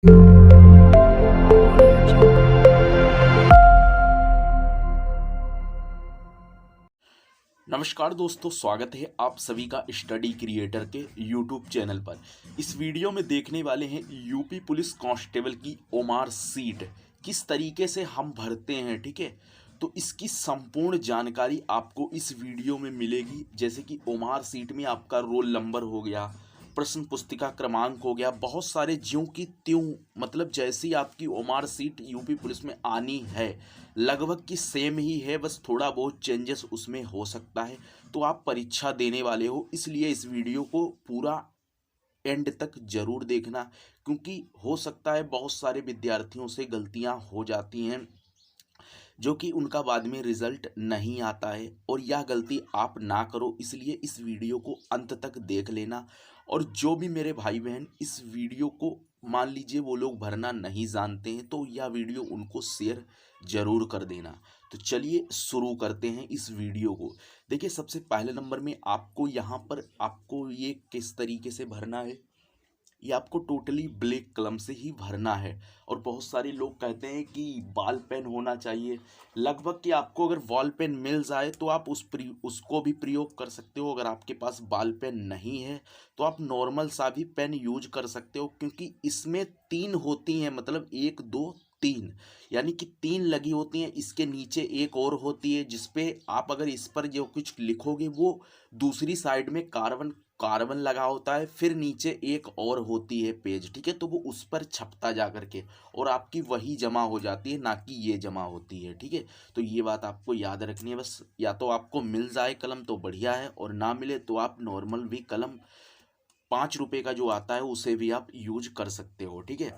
नमस्कार दोस्तों, स्वागत है आप सभी का स्टडी क्रिएटर के यूट्यूब चैनल पर। इस वीडियो में देखने वाले हैं यूपी पुलिस कांस्टेबल की ओमार सीट किस तरीके से हम भरते हैं। ठीक है, तो इसकी संपूर्ण जानकारी आपको इस वीडियो में मिलेगी। जैसे कि ओमार सीट में आपका रोल नंबर हो गया, प्रश्न पुस्तिका क्रमांक हो गया, बहुत सारे ज्यों की त्यों, मतलब जैसी आपकी ओमार सीट यूपी पुलिस में आनी है लगभग की सेम ही है, बस थोड़ा बहुत चेंजेस उसमें हो सकता है। तो आप परीक्षा देने वाले हो, इसलिए इस वीडियो को पूरा एंड तक जरूर देखना, क्योंकि हो सकता है बहुत सारे विद्यार्थियों से गलतियां हो जाती हैं जो कि उनका बाद में रिजल्ट नहीं आता है, और यह गलती आप ना करो, इसलिए इस वीडियो को अंत तक देख लेना। और जो भी मेरे भाई बहन इस वीडियो को मान लीजिए वो लोग भरना नहीं जानते हैं, तो यह वीडियो उनको शेयर जरूर कर देना। तो चलिए शुरू करते हैं इस वीडियो को। देखिए, सबसे पहले नंबर में आपको यहाँ पर आपको ये किस तरीके से भरना है, ये आपको टोटली ब्लैक कलम से ही भरना है। और बहुत सारे लोग कहते हैं कि बॉल पेन होना चाहिए, लगभग कि आपको अगर बॉल पेन मिल जाए तो आप उसको भी प्रयोग कर सकते हो। अगर आपके पास बॉल पेन नहीं है तो आप नॉर्मल सा भी पेन यूज कर सकते हो, क्योंकि इसमें तीन होती हैं, मतलब एक दो तीन, यानी कि तीन लगी होती हैं। इसके नीचे एक और होती है जिसपे आप अगर इस पर जो कुछ लिखोगे वो दूसरी साइड में कार्बन कार्बन लगा होता है, फिर नीचे एक और होती है पेज। ठीक है, तो वो उस पर छपता जा करके और आपकी वही जमा हो जाती है, ना कि ये जमा होती है। ठीक है, तो ये बात आपको याद रखनी है। बस या तो आपको मिल जाए कलम तो बढ़िया है, और ना मिले तो आप नॉर्मल भी कलम 5 रुपए का जो आता है उसे भी आप यूज कर सकते हो। ठीक है,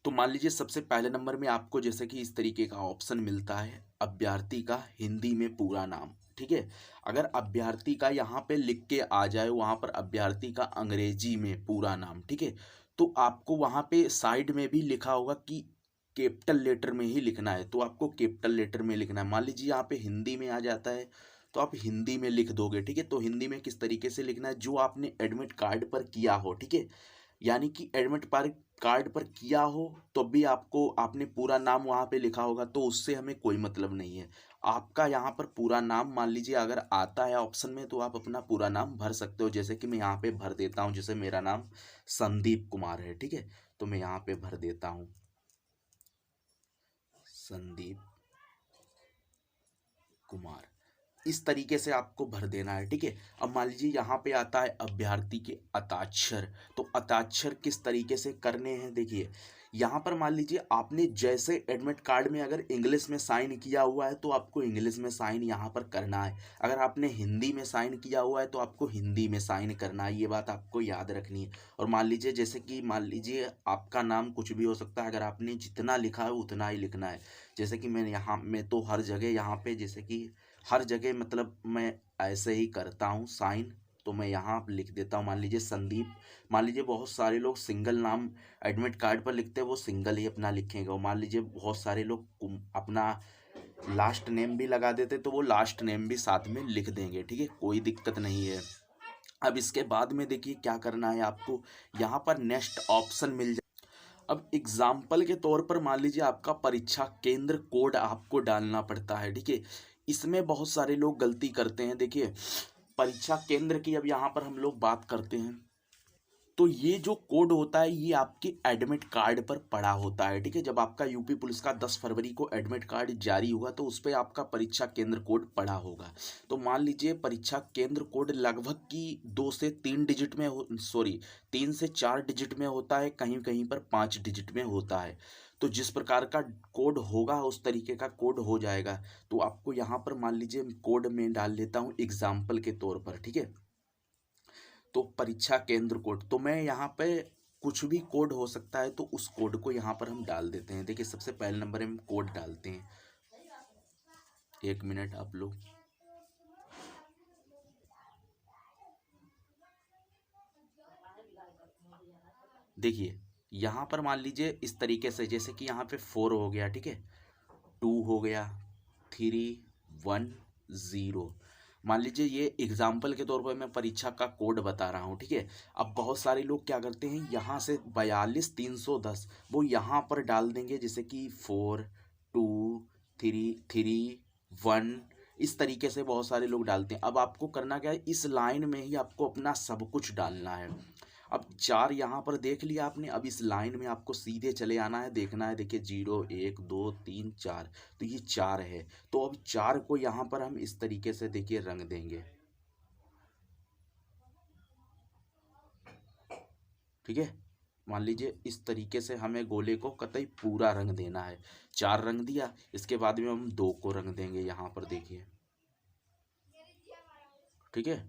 तो मान लीजिए सबसे पहले नंबर में आपको जैसे कि इस तरीके का ऑप्शन मिलता है, अभ्यर्थी का हिंदी में पूरा नाम। ठीक है, अगर अभ्यर्थी का यहाँ पे लिख के आ जाए वहाँ पर अभ्यर्थी का अंग्रेजी में पूरा नाम, ठीक है, तो आपको वहाँ पे साइड में भी लिखा होगा कि कैपिटल लेटर में ही लिखना है, तो आपको कैपिटल लेटर में लिखना है। मान लीजिए यहाँ पे हिंदी में आ जाता है तो आप हिंदी में लिख दोगे। ठीक है, तो हिंदी में किस तरीके से लिखना है, जो आपने एडमिट कार्ड पर किया हो। ठीक है, यानी कि एडमिट कार्ड पर किया हो तो भी आपको आपने पूरा नाम वहाँ पे लिखा होगा, तो उससे हमें कोई मतलब नहीं है। आपका यहाँ पर पूरा नाम मान लीजिए अगर आता है ऑप्शन में तो आप अपना पूरा नाम भर सकते हो। जैसे कि मैं यहाँ पे भर देता हूँ, जैसे मेरा नाम संदीप कुमार है। ठीक है, तो मैं यहाँ पे भर देता हूँ संदीप कुमार। इस तरीके से आपको भर देना है। ठीक है, अब मान लीजिए यहाँ पे आता है अभ्यर्थी के अताक्षर, तो अताक्षर किस तरीके से करने हैं। देखिए, यहाँ पर मान लीजिए आपने जैसे एडमिट कार्ड में अगर इंग्लिश में साइन किया हुआ है तो आपको इंग्लिश में साइन यहाँ पर करना है, अगर आपने हिंदी में साइन किया हुआ है तो आपको हिंदी में साइन करना है। ये बात आपको याद रखनी है। और मान लीजिए जैसे कि मान लीजिए आपका नाम कुछ भी हो सकता है, अगर आपने जितना लिखा है उतना ही लिखना है। जैसे कि मैं तो हर जगह यहाँ पे जैसे कि हर जगह मतलब मैं ऐसे ही करता हूँ साइन, तो मैं यहाँ लिख देता हूँ मान लीजिए संदीप। मान लीजिए बहुत सारे लोग सिंगल नाम एडमिट कार्ड पर लिखते हैं, वो सिंगल ही अपना लिखेंगे। और मान लीजिए बहुत सारे लोग अपना लास्ट नेम भी लगा देते, तो वो लास्ट नेम भी साथ में लिख देंगे। ठीक है, कोई दिक्कत नहीं है। अब इसके बाद में देखिए क्या करना है आपको, यहाँ पर नेक्स्ट ऑप्शन मिल जाए। अब एग्जाम्पल के तौर पर मान लीजिए आपका परीक्षा केंद्र कोड आपको डालना पड़ता है। ठीक है, इसमें बहुत सारे लोग गलती करते हैं। देखिए, परीक्षा केंद्र की अब यहाँ पर हम लोग बात करते हैं, तो ये जो कोड होता है ये आपके एडमिट कार्ड पर पड़ा होता है। ठीक है, जब आपका यूपी पुलिस का 10 फरवरी को एडमिट कार्ड जारी हुआ तो उस पर आपका परीक्षा केंद्र कोड पड़ा होगा। तो मान लीजिए परीक्षा केंद्र कोड लगभग की 2 से 3 डिजिट में सॉरी 3 से 4 डिजिट में होता है, कहीं कहीं पर 5 डिजिट में होता है। तो जिस प्रकार का कोड होगा उस तरीके का कोड हो जाएगा। तो आपको यहाँ पर मान लीजिए कोड में डाल लेता हूँ एग्जाम्पल के तौर पर। ठीक है, तो परीक्षा केंद्र कोड, तो मैं यहाँ पे कुछ भी कोड हो सकता है, तो उस कोड को यहाँ पर हम डाल देते हैं। देखिए, सबसे पहले नंबर में हम कोड डालते हैं, 1 मिनट आप लोग। देखिए, यहाँ पर मान लीजिए इस तरीके से, जैसे कि यहाँ पे 4 हो गया, ठीक है, 2 हो गया, 3, 1, 0। मान लीजिए ये एग्जाम्पल के तौर पर मैं परीक्षा का कोड बता रहा हूँ, ठीक है। अब बहुत सारे लोग क्या करते हैं, यहाँ से 42 310 वो यहाँ पर डाल देंगे, जैसे कि 4 2 3 3 1, इस तरीके से बहुत सारे लोग डालते हैं। अब आपको करना क्या है, इस लाइन में ही आपको अपना सब कुछ डालना है। अब 4 यहाँ पर देख लिया आपने, अब इस लाइन में आपको सीधे चले आना है, देखना है, देखिए 0 1 2 3 4, तो ये 4 है। तो अब 4 को यहाँ पर हम इस तरीके से देखिए रंग देंगे, ठीक है। मान लीजिए इस तरीके से हमें गोले को कतई पूरा रंग देना है। 4 रंग दिया, इसके बाद में हम 2 को रंग देंगे, यहाँ पर देखिए, ठीक है।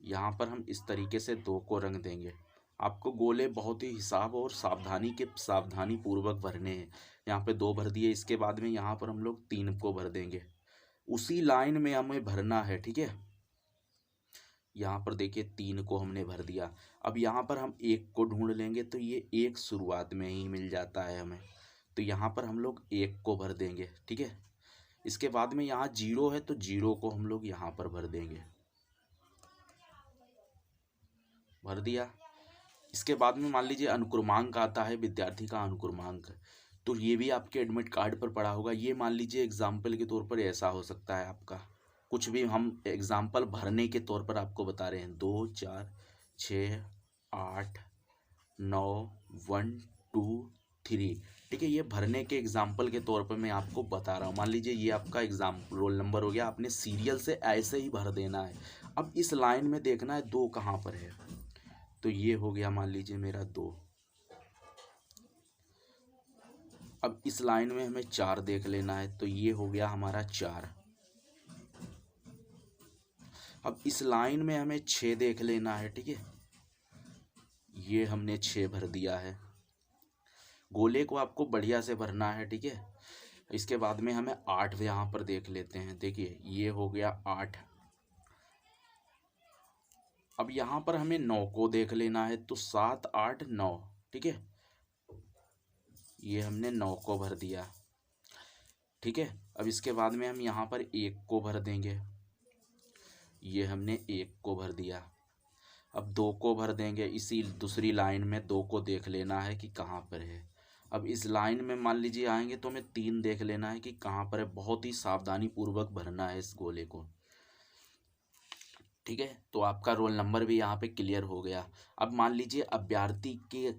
यहाँ पर हम इस तरीके से 2 को रंग देंगे। आपको गोले बहुत ही हिसाब और सावधानी पूर्वक भरने हैं। यहाँ पे 2 भर दिए, इसके बाद में यहाँ पर हम लोग 3 को भर देंगे, उसी लाइन में हमें भरना है, ठीक है। यहाँ पर देखिए 3 को हमने भर दिया। अब यहाँ पर हम 1 को ढूंढ लेंगे, तो ये 1 शुरुआत में ही मिल जाता है हमें, तो यहाँ पर हम लोग 1 को भर देंगे, ठीक है। इसके बाद में यहाँ 0 है, तो 0 को हम लोग यहाँ पर भर देंगे, भर दिया। इसके बाद में मान लीजिए अनुक्रमांक आता है, विद्यार्थी का अनुक्रमांक, तो ये भी आपके एडमिट कार्ड पर पड़ा होगा। ये मान लीजिए एग्जाम्पल के तौर पर ऐसा हो सकता है आपका, कुछ भी हम एग्जाम्पल भरने के तौर पर आपको बता रहे हैं, 2 4 6 8 9 1 2 3, ठीक है। ये भरने के एग्जाम्पल के तौर पर मैं आपको बता रहा हूँ। मान लीजिए ये आपका एग्जाम रोल नंबर हो गया, आपने सीरियल से ऐसे ही भर देना है। अब इस लाइन में देखना है 2 कहाँ पर है, तो ये हो गया मान लीजिए मेरा 2। अब इस लाइन में हमें 4 देख लेना है, तो ये हो गया हमारा 4। अब इस लाइन में हमें 6 देख लेना है, ठीक है, ये हमने 6 भर दिया है। गोले को आपको बढ़िया से भरना है, ठीक है। इसके बाद में हमें 8 यहाँ पर देख लेते हैं, देखिए ये हो गया 8। अब यहाँ पर हमें 9 को देख लेना है, तो 7 8 9, ठीक है, ये हमने 9 को भर दिया, ठीक है। अब इसके बाद में हम यहाँ पर 1 को भर देंगे, ये हमने 1 को भर दिया। अब 2 को भर देंगे, इसी दूसरी लाइन में 2 को देख लेना है कि कहाँ पर है। अब इस लाइन में मान लीजिए आएंगे तो हमें 3 देख लेना है कि कहाँ पर है, बहुत ही सावधानी पूर्वक भरना है इस गोले को, ठीक है। तो आपका रोल नंबर भी यहाँ पे क्लियर हो गया। अब मान लीजिए अभ्यर्थी के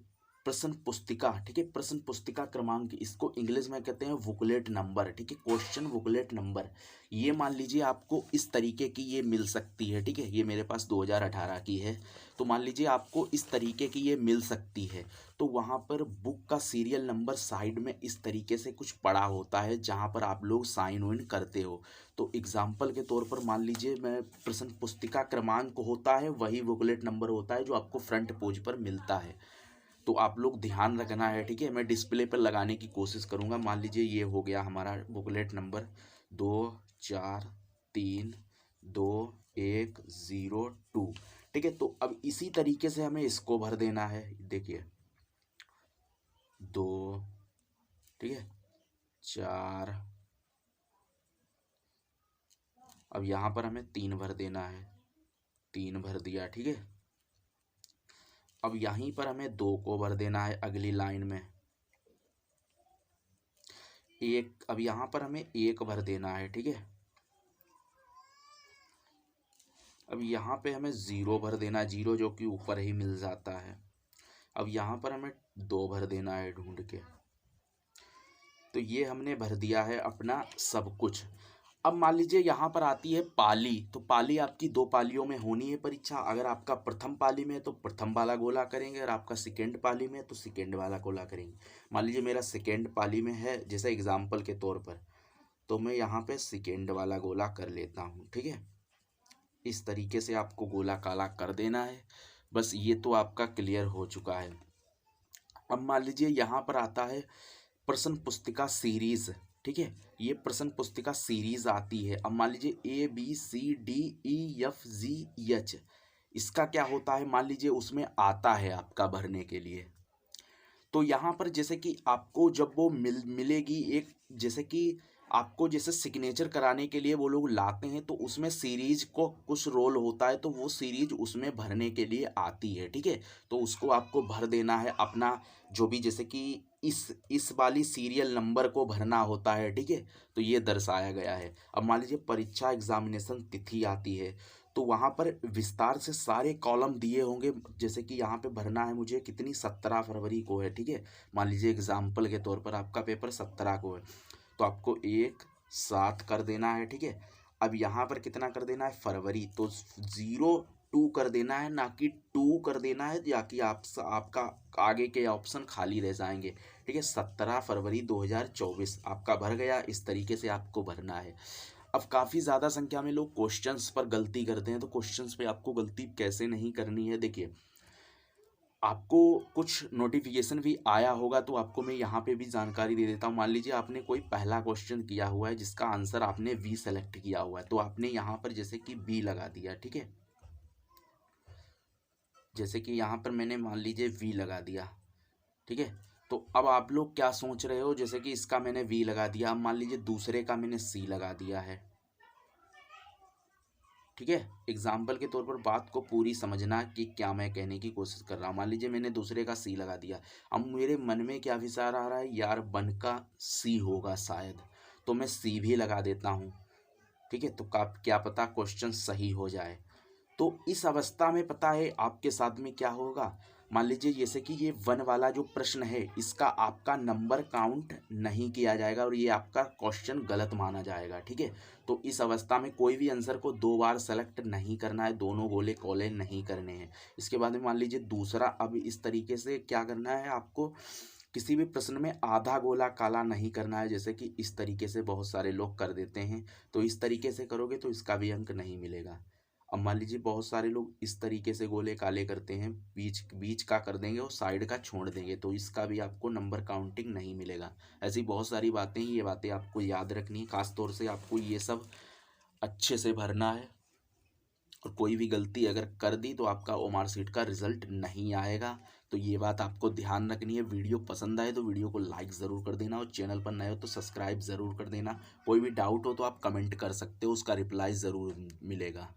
प्रश्न पुस्तिका, ठीक है, प्रश्न पुस्तिका क्रमांक, इसको इंग्लिश में कहते हैं बुकलेट नंबर, ठीक है, क्वेश्चन बुकलेट नंबर। ये मान लीजिए आपको इस तरीके की ये मिल सकती है, ठीक है। ये मेरे पास 2018 की है, तो मान लीजिए आपको इस तरीके की ये मिल सकती है। तो वहाँ पर बुक का सीरियल नंबर साइड में इस तरीके से कुछ पड़ा होता है, जहाँ पर आप लोग साइन वाइन करते हो। तो एग्जाम्पल के तौर पर मान लीजिए मैं प्रश्न पुस्तिका क्रमांक होता है, वही बुकलेट नंबर होता है जो आपको फ्रंट पेज पर मिलता है। तो आप लोग ध्यान रखना है, ठीक है। मैं डिस्प्ले पर लगाने की कोशिश करूँगा। मान लीजिए ये हो गया हमारा बुकलेट नंबर 2 4 3 2 1 0 2, ठीक है। तो अब इसी तरीके से हमें इसको भर देना है, देखिए 2, ठीक है, 4, अब यहाँ पर हमें 3 भर देना है, 3 भर दिया, ठीक है। अब यहीं पर हमें 2 को भर देना है अगली लाइन में, 1, अब यहाँ पर हमें 1 भर देना है, ठीक है। अब यहाँ पे हमें 0 भर देना है, 0 जो कि ऊपर ही मिल जाता है। अब यहाँ पर हमें 2 भर देना है ढूंढ के, तो ये हमने भर दिया है अपना सब कुछ। अब मान लीजिए यहाँ पर आती है पाली, तो पाली आपकी 2 पालियों में होनी है परीक्षा। अगर आपका प्रथम पाली में है तो प्रथम वाला गोला करेंगे, अगर आपका सेकेंड पाली में है तो सेकेंड वाला गोला करेंगे। मान लीजिए मेरा सेकेंड पाली में है, जैसे एग्जाम्पल के तौर पर, तो मैं यहाँ पे सेकेंड वाला गोला कर लेता हूँ, ठीक है। इस तरीके से आपको गोला काला कर देना है। बस ये तो आपका क्लियर हो चुका है। अब मान लीजिए यहाँ पर आता है प्रश्न पुस्तिका सीरीज, ठीक है, ये प्रश्न पुस्तिका सीरीज आती है। अब मान लीजिए ABCDEFGH, इसका क्या होता है, मान लीजिए उसमें आता है आपका भरने के लिए। तो यहाँ पर जैसे कि आपको जब वो मिलेगी एक, जैसे कि आपको जैसे सिग्नेचर कराने के लिए वो लोग लाते हैं, तो उसमें सीरीज को कुछ रोल होता है, तो वो सीरीज उसमें भरने के लिए आती है, ठीक है। तो उसको आपको भर देना है अपना, जो भी जैसे कि इस वाली सीरियल नंबर को भरना होता है, ठीक है। तो ये दर्शाया गया है। अब मान लीजिए परीक्षा एग्जामिनेशन तिथि आती है, तो वहाँ पर विस्तार से सारे कॉलम दिए होंगे, जैसे कि यहाँ पे भरना है मुझे कितनी, 17 फरवरी को है, ठीक है। मान लीजिए एग्जाम्पल के तौर पर आपका पेपर 17 को है, तो आपको 1/7 कर देना है, ठीक है। अब यहाँ पर कितना कर देना है, फरवरी, तो 02 कर देना है, ना कि 2 कर देना है, या कि आपका आगे के ऑप्शन खाली रह जाएंगे, ठीक है। 17 फरवरी 2024 आपका भर गया। इस तरीके से आपको भरना है। अब काफ़ी ज़्यादा संख्या में लोग क्वेश्चंस पर गलती करते हैं, तो क्वेश्चंस पे आपको गलती कैसे नहीं करनी है, देखिए आपको कुछ नोटिफिकेशन भी आया होगा, तो आपको मैं यहाँ पे भी जानकारी दे देता हूँ। मान लीजिए आपने कोई पहला क्वेश्चन किया हुआ है जिसका आंसर आपने वी सेलेक्ट किया हुआ है, तो आपने यहाँ पर जैसे कि बी लगा दिया, ठीक है। जैसे कि यहाँ पर मैंने मान लीजिए वी लगा दिया, ठीक है। तो अब आप लोग क्या सोच रहे हो, जैसे कि इसका मैंने वी लगा दिया, अब मान लीजिए दूसरे का मैंने सी लगा दिया है, ठीक है। एग्जाम्पल के तौर पर बात को पूरी समझना कि क्या मैं कहने की कोशिश कर रहा हूँ। मान लीजिए मैंने दूसरे का सी लगा दिया, अब मेरे मन में क्या विचार आ रहा है, यार बन का सी होगा शायद, तो मैं सी भी लगा देता हूँ, ठीक है। तो क्या पता क्वेश्चन सही हो जाए। तो इस अवस्था में पता है आपके साथ में क्या होगा, मान लीजिए जैसे कि ये 1 वाला जो प्रश्न है, इसका आपका नंबर काउंट नहीं किया जाएगा और ये आपका क्वेश्चन गलत माना जाएगा, ठीक है। तो इस अवस्था में कोई भी आंसर को 2 बार सेलेक्ट नहीं करना है, दोनों गोले कॉले नहीं करने हैं। इसके बाद में मान लीजिए दूसरा, अब इस तरीके से क्या करना है आपको, किसी भी प्रश्न में आधा गोला काला नहीं करना है, जैसे कि इस तरीके से बहुत सारे लोग कर देते हैं। तो इस तरीके से करोगे तो इसका भी अंक नहीं मिलेगा। अब मान लीजिए बहुत सारे लोग इस तरीके से गोले काले करते हैं, बीच बीच का कर देंगे और साइड का छोड़ देंगे, तो इसका भी आपको नंबर काउंटिंग नहीं मिलेगा। ऐसी बहुत सारी बातें हैं, ये बातें आपको याद रखनी है। खास तौर से आपको ये सब अच्छे से भरना है, और कोई भी गलती अगर कर दी तो आपका ओमार सीट का रिजल्ट नहीं आएगा। तो ये बात आपको ध्यान रखनी है। वीडियो पसंद आए तो वीडियो को लाइक ज़रूर कर देना, और चैनल पर नए हो तो सब्सक्राइब ज़रूर कर देना। कोई भी डाउट हो तो आप कमेंट कर सकते हो, उसका रिप्लाई ज़रूर मिलेगा।